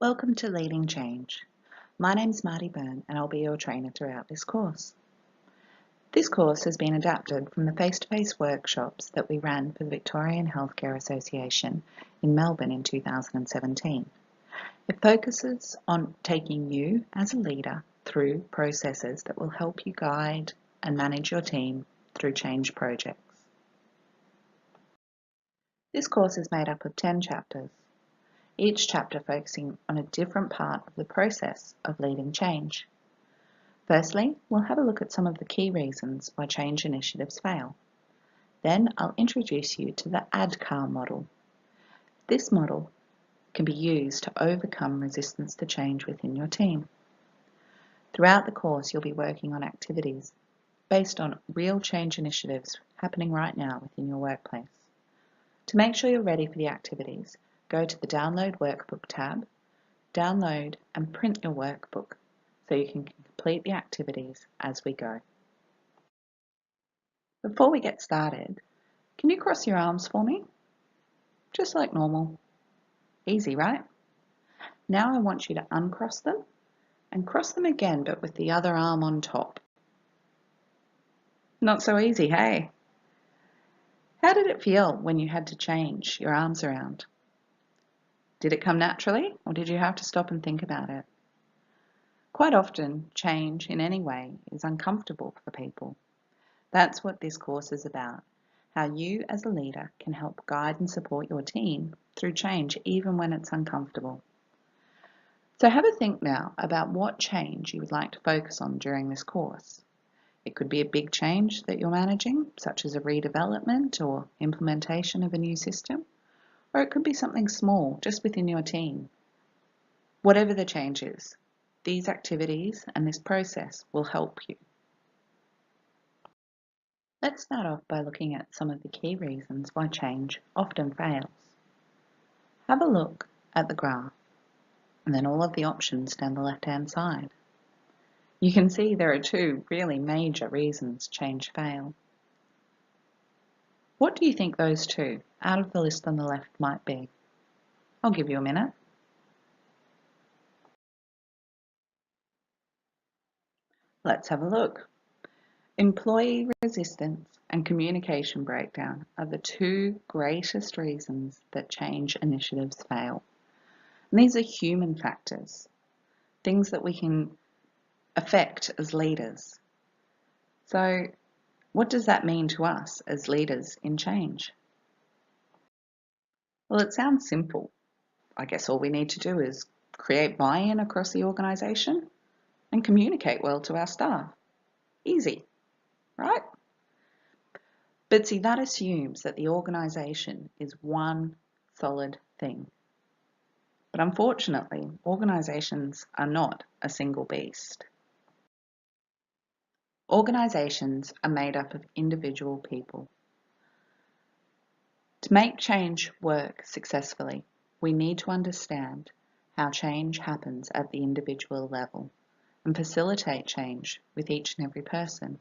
Welcome to Leading Change. My name's Marty Byrne and I'll be your trainer throughout this course. This course has been adapted from the face-to-face workshops that we ran for the Victorian Healthcare Association in Melbourne in 2017. It focuses on taking you as a leader through processes that will help you guide and manage your team through change projects. This course is made up of 10 chapters, each chapter focusing on a different part of the process of leading change. Firstly, we'll have a look at some of the key reasons why change initiatives fail. Then I'll introduce you to the ADKAR model. This model can be used to overcome resistance to change within your team. Throughout the course, you'll be working on activities based on real change initiatives happening right now within your workplace. To make sure you're ready for the activities, go to the Download Workbook tab, download and print your workbook so you can complete the activities as we go. Before we get started, can you cross your arms for me? Just like normal. Easy, right? Now I want you to uncross them and cross them again, but with the other arm on top. Not so easy, hey? How did it feel when you had to change your arms around? Did it come naturally, or did you have to stop and think about it? Quite often, change in any way is uncomfortable for people. That's what this course is about, how you as a leader can help guide and support your team through change even when it's uncomfortable. So have a think now about what change you would like to focus on during this course. It could be a big change that you're managing, such as a redevelopment or implementation of a new system, or it could be something small just within your team. Whatever the change is, these activities and this process will help you. Let's start off by looking at some of the key reasons why change often fails. Have a look at the graph and then all of the options down the left-hand side. You can see there are two really major reasons change fail. What do you think those two out of the list on the left might be? I'll give you a minute. Let's have a look. Employee resistance and communication breakdown are the two greatest reasons that change initiatives fail. And these are human factors, things that we can affect as leaders. So what does that mean to us as leaders in change? Well, it sounds simple. I guess all we need to do is create buy-in across the organisation and communicate well to our staff. Easy, right? But see, that assumes that the organisation is one solid thing. But unfortunately, organisations are not a single beast. Organisations are made up of individual people. To make change work successfully, we need to understand how change happens at the individual level and facilitate change with each and every person.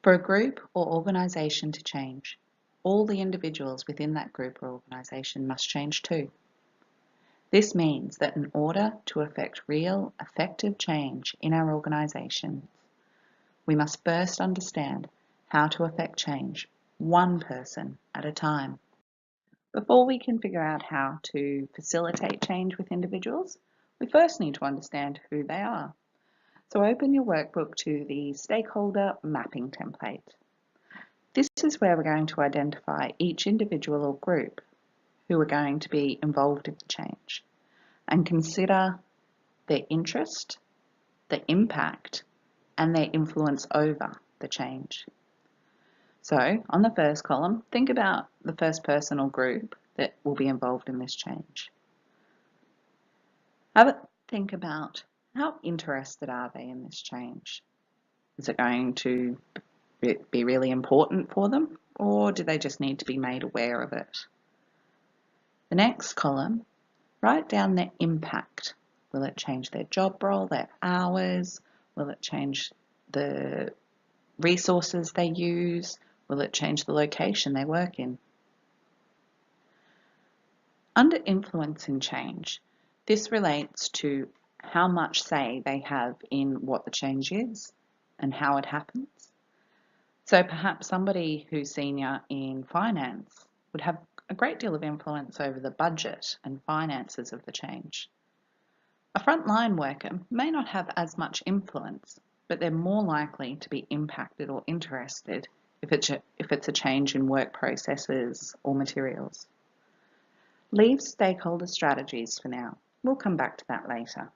For a group or organisation to change, all the individuals within that group or organisation must change too. This means that in order to effect real, effective change in our organisations, we must first understand how to effect change one person at a time. Before we can figure out how to facilitate change with individuals, we first need to understand who they are. So open your workbook to the stakeholder mapping template. This is where we're going to identify each individual or group who are going to be involved in the change and consider their interest, the impact, and their influence over the change. So on the first column, think about the first person or group that will be involved in this change. Have a think about how interested are they in this change? Is it going to be really important for them, or do they just need to be made aware of it? The next column, write down their impact. Will it change their job role, their hours? Will it change the resources they use? Will it change the location they work in? Under influence in change, this relates to how much say they have in what the change is and how it happens. So perhaps somebody who's senior in finance would have a great deal of influence over the budget and finances of the change. A frontline worker may not have as much influence, but they're more likely to be impacted or interested if it's a change in work processes or materials. Leave stakeholder strategies for now. We'll come back to that later.